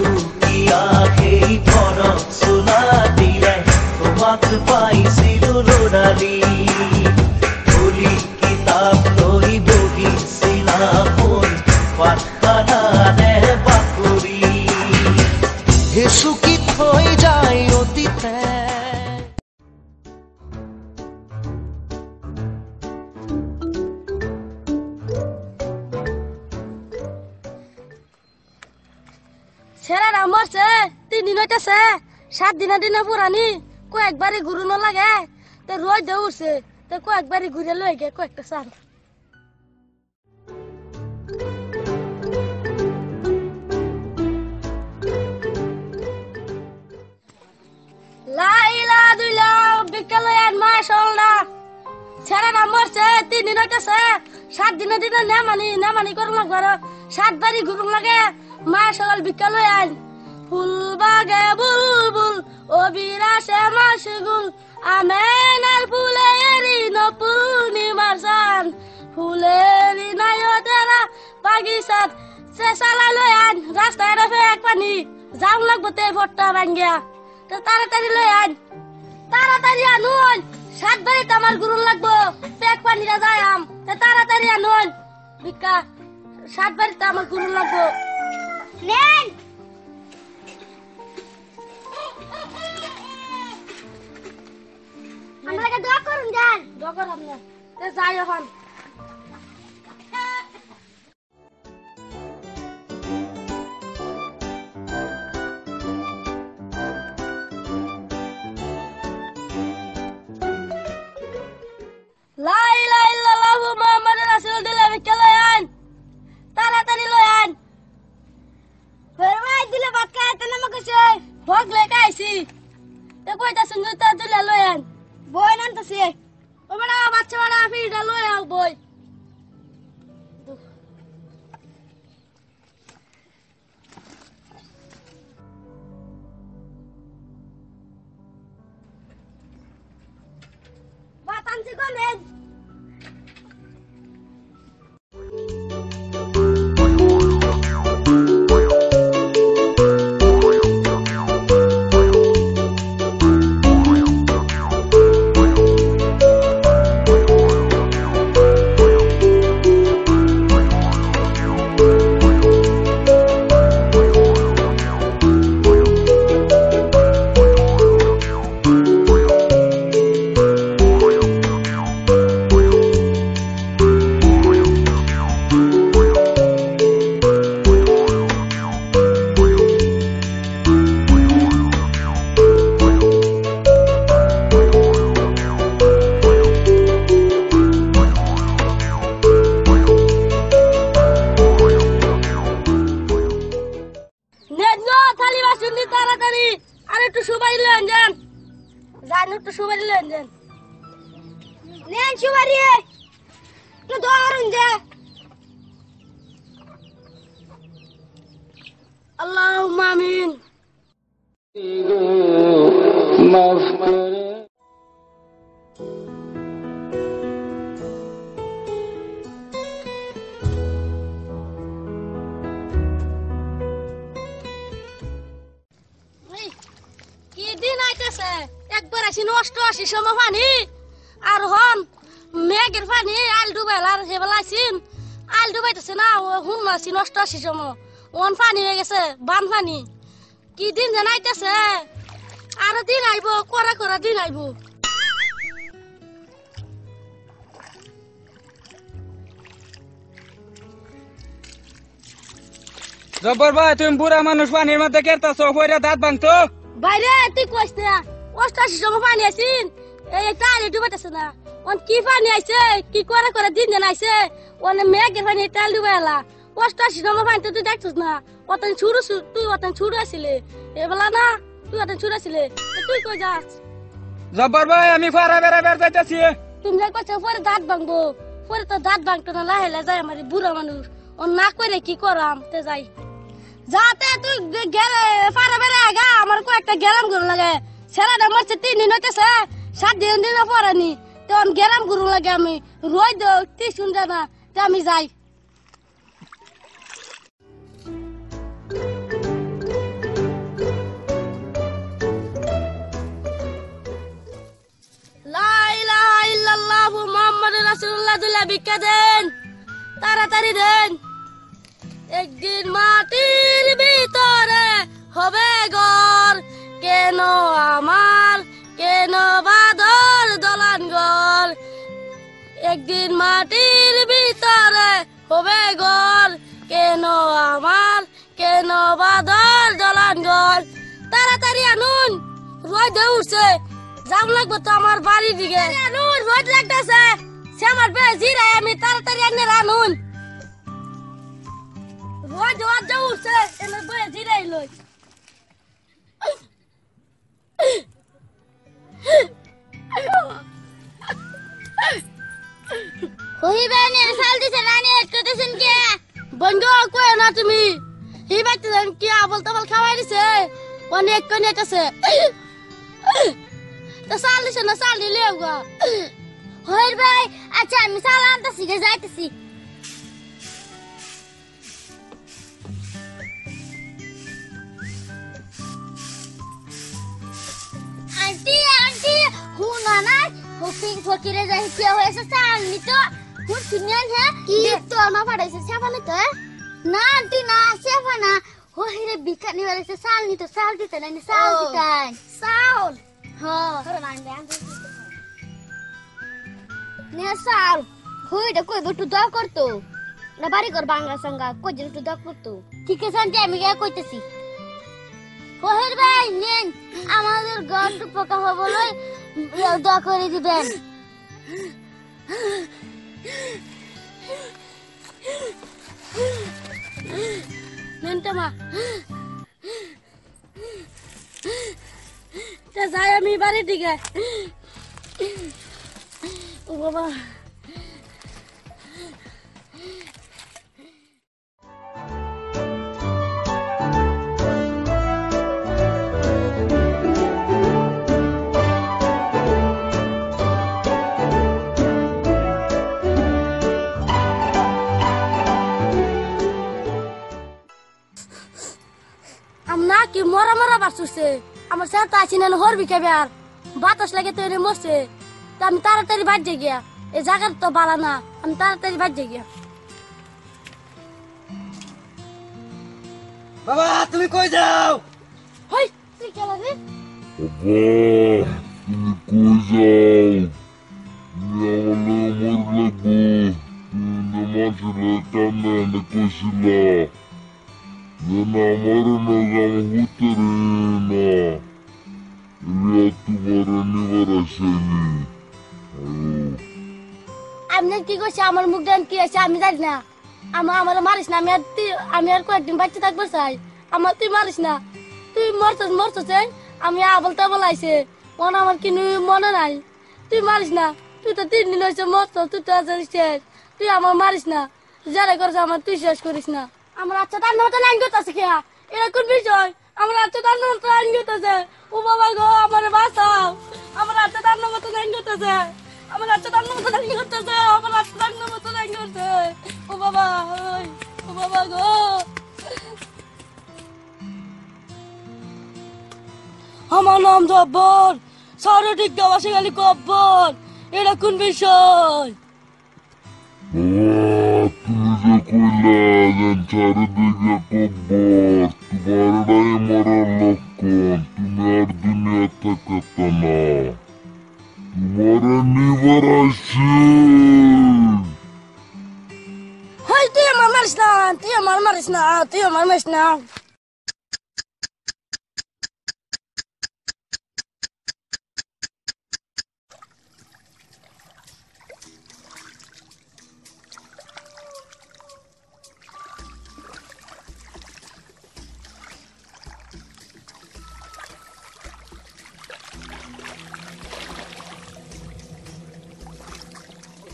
দুকিয়া সেই ধৰক চোলা দিলে তোমাক পাইছিল ৰদালি খুলি কিতাপ লৈ বহিছিলা কোন পাঠখানাৰে বাকৰি হেচুকি থৈ যায় অতীতে ছেলেরা মরছে 3 দিন হইতেছে 7 দিনে পুরানি কয়েকবারই ঘুরু না লাগে তো রোজ দে উঠছে তো কয়েকবারই ঘুরে লই গে কয়েকটা সার লাইলা দুইলা বিকেলে আর মাশাআল্লাহ ছেলেরা মরছে 3 দিন হইতেছে 7 দিনে না মানি করুন লাগবে 7 বারই ঘুরুন লাগে মাশাআল্লাহ বিকেলে আইন ফুল বাগে বুলবুল অবিরাশে মাশগুল আমেনার ফুলেরি নপূর্ণিমার চান ফুলেরি নায়তেরা বাগিচাত সে চালালৈ আন রাস্তায় রাফে এক পানি যাও লাগবো তে ভট্টা ভাঙ্গিয়া তো তাড়াতাড়ি লই আন তাড়াতাড়ি আনুন 7 বাড়িতে আমার গুরুন লাগবো পেক পানিরা যায় আম তো তাড়াতাড়ি আনুন বিকা 7 বাড়িতে আমার গুরুন লাগবো নেন আমরা কে দোয়া করুন যান দোয়া করুন না তে যাই এখন লা ইলাহা ইল্লাল্লাহ মুহাম্মাদুর রাসূলুল্লাহ বিকালায়ান তাড়াতাড়ি লয়ান ফেরমাই দিলে ভাত খাইতে না মকছে ভোগ লেগে আইছি তে কইতা সুন্দরতা দিলে লয়ান বই নানতাছে ও বড় বাচ্চা বড় ফিরটা লয় আও বই বাতানছি কোনেন তাড়াতাড়ি আর একটু সুপারি লয়েন যান যান একটু সুপারি লয়েন যান নেন সুপারি তো ধরুন যে আল্লাহুম্মা আমিন মাফ করে একবার আসি নষ্ট আসি সময় পানি আর হন মেঘের পানি আল ডুবাইল আর হেবেলা আসিন আল ডুবাইতেছে না হুন আসি নষ্ট আসি সময় ওন পানি হয়ে গেছে বান পানি কি দিন জানাইতেছে আর দিন আইব করা দিন আইব জব্বর ভাই তুমি বুড়া মানুষ পানির মধ্যে কেরতাছো কইরা দাঁত ভাঙতো বাইরে তুই কইছ না অষ্টাশি সময় পানি আসিন এই একটা আলি ডুবাইতেছে না ওন কি পানি আইছে কি করে দিন জানাইছে ওন মেঘের পানি তেল ডুবাইলা অষ্টাশি সময় পানি তুই দেখছিস না অতন ছুড়ু আসিলে এবেলা না তুই অতন ছুড়ু আসিলে তুই কই যাস জব্বর ভাই আমি ফারা বেড়া যাইতাছি তুমি যাই কইছো পরে দাঁত ভাঙবো পরে তো দাঁত ভাঙতো না লাহেলা যায় আমার বুড়া মানুষ ও না করে কি করাম তে যাই যাতে তুই গেলে ফারা বেড়া আগা আমার কয়েকটা গেলাম গুরু লাগে ছেলেটা মরছে 3 দিন হইতেছে 7 দিন পরানি তখন গেলাম গুরু লাগে আমি রোজ টিউশন জানা তে আমি যাই খেলাধুলা ভিক্ষা দেন, তাড়াতাড়ি দেন। একদিন মাটির ভিতরে হবে ঘর, কেন আমার কেন বাদর দলান ঘর। একদিন মাটির ভিতরে হবে ঘর, কেন আমার কেন বাদর দলান ঘর। তাড়াতাড়ি আনুন, রোদ উঠছে, যাম লাগবে তো আমার বাড়ির দিকে। আনুন, রোদ লাগতেছে, সে আমার বেজিরে, আমি তাড়াতাড়ি আনে রানুন। রোদ উঠছে, এনে বেজিরে লই। হইবেন সাল দিছে রানী করতেছেন কে? বন্ধু কই না তুমি? এই ব্যক্তিদের কি আবল তাবল খাওয়াই দিছে, অনেক অনেক আছে। তো সাল দিছে না, সাল দিলে গো। হইর ভাই, আচ্ছা আমি সাল আনতেছি, যাইতেছি। আন্টি আন্টি হুনা না হুপিং ফকিরে যাই কি হয়েছে সাল নিতো হুন শুনিয়ান হে কি তো আমা পড়াইছে সেফানে তো না আন্টি না সেফানা হইরে বিকানি হয়েছে সাল নিতো সাল দিতে না সাল দিতাই সাল হ্যাঁ ধরে মান দে নে সাল হইটা কই বটু দা করতো না বাড়ি কর বাংলা সঙ্গা কই যে একটু দা করতো ঠিক আছে আন্টি আমি গিয়ে কইতেছি। ফহির ভাই নেন আমাদের ঘরটু পোকা হবলে দোয়া করে দিবেন। নেনটা মা তা যাই আমি বাড়ির দিকে। ও বাবা আমনা কি মরা মরা বাসুছে আমার সাথে আছি না হরবি খাবে আর বাতাস লাগে তো এনে মরছে তো আমি তাড়াতাড়ি বাজে গিয়া এই জায়গাটা তো বালা না আমি তাড়াতাড়ি বাজে গিয়া। বাবা তুমি কই যাও? হই তুই কেলা রে তুমি কই যাও? আমার লাগবো তুমি মাসলে টান্না কইছিল আমার নগাম হুতরে না এলিয়া তোমার নিবার আসেনি। আপনি কি কইছে আমার মুখ দেন কি আছে আমি জানি না। আমার মারিস না, আমি আর কয়েকদিন বাচ্চা থাকবো চাই। আমার তুই মারিস না, তুই মরছস আমি আবল তাবল আইছে মনে আমার কিনু মনে নাই। তুই মারিস না, তুই তো 3 দিন হয়েছে মরছ, তুই তো শেষ। তুই আমার মারিস না, যারা করছে আমার তুই শেষ করিস না। আমার আচ্ছা তার মতো লাইন করতেছে খেয়া এটা কোন বিষয়? আমার আচ্ছা তার মতো লাইন করতেছে। ও বাবা গো আমার বাঁচাও, আমার আচ্ছা তার মতো লাইন করতেছে, আমার আচ্ছা তার মতো লাইন করতেছে, আমার আচ্ছা তার মতো লাইন করতে। ও বাবা ও বাবা গো আমার নাম জব্বর, সরটিক গাওয়াসে খালি কব্বর, এটা কোন বিষয়? তুমি যে কইলা চারিদিকে কব্বর তোমার মরার লক্ষণ, তুমি আর দুনিয়া থাকত না, তোমার নিবার আসছে। হাই তুই আমার মারিস না, তুই আমার মারিস না, তুই আমার মারিস না।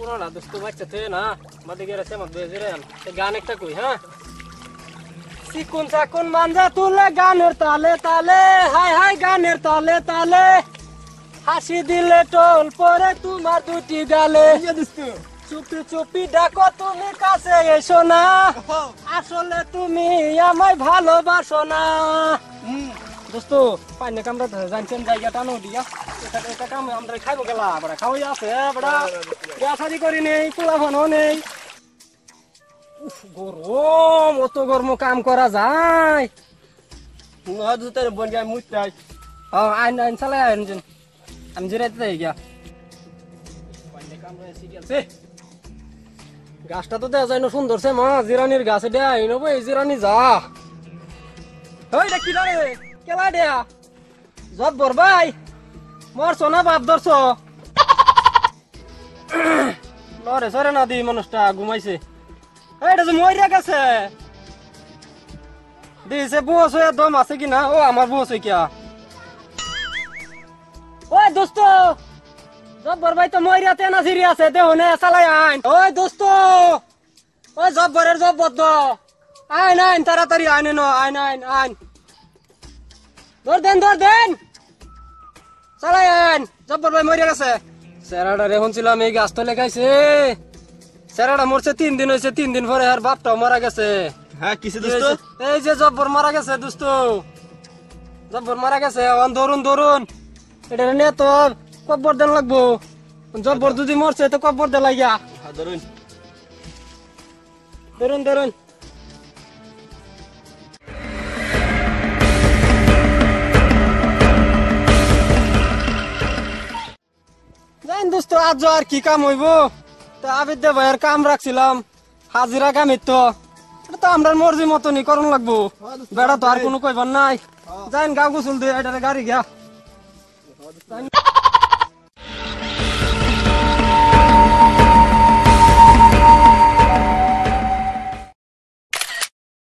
পুরানা দোস্ত বাচ্চা তুই না আমাদের গেছে আমার বেজরেন গান একটা কই হ্যাঁ সিকুন সাকুন মানজা তুলে গানের তালে তালে হাই হাই গানের তালে তালে হাসি দিলে টোল পরে তোমার দুটি গালে চুপি চুপি ডাকো তুমি কাছে এসো না আসলে তুমি আমায় ভালোবাসো না দোস্ত পাইনে কামরা জানছেন জায়গা টানো দিয়া এটা কাম আমরা খাইবো গেলা বড়া খাওয়াই আছে বড়া বিয়া শাদি করি নেই পোলা ভানো নেই উফ গরম অত গরম কাম করা যায় জুতের বন গায়ে মুতাই আইন আইন চালাই আইন যেন আমি জিরাইতে যাই গিয়া পাইনে কামরা সিরিয়ালছে গাছটা তো দেখা যায় না সুন্দর সে মা জিরানির গাছ এটা আইন এই জিরানি যা ওই দেখি রে কেলা দেয়া জব বরবাই মরছো না বাপ ধরছ লরে সরে না দি মানুষটা ঘুমাইছে এইটা যে মরিয়া গেছে দিছে বস হয়ে দম আছে কিনা ও আমার বস হয়ে কিয়া ওই দোস্ত জব বরবাই তো মরিয়াতে না সিরি আছে দেহ নে চালাই আইন ওই দোস্ত ওই জব বরের জব বদ্ধ আইন আইন তাড়াতাড়ি আইন আইন আইন আইন ধর দেন চালাই আইন জব্বর ভাই মরিয়া গেছে স্যারাটা রেখন ছিলাম এই গাছ তো লেগাইছে স্যারাটা মরছে 3 দিন হয়েছে 3 দিন পরে আর বাপটাও মারা গেছে হ্যাঁ কিসে দোস্ত এই যে জব্বর মারা গেছে দোস্ত জব্বর মারা গেছে অন ধরুন এটা নিয়ে তো কব্বর দেন লাগবো জব্বর যদি মরছে তো কব্বর দে লাগিয়া ধরুন ধরুন জান দোস্ত আজ আর কি কাম হইব তা আবিদ দে ভাইয়ের কাম রাখছিলাম হাজিরা কামিত তো এটা তো আমরার মর্জি মতনই করন লাগবো বেড়া তো আর কোনো কইবার নাই যাইন গাও গোসল দিয়ে এটা গাড়ি গিয়া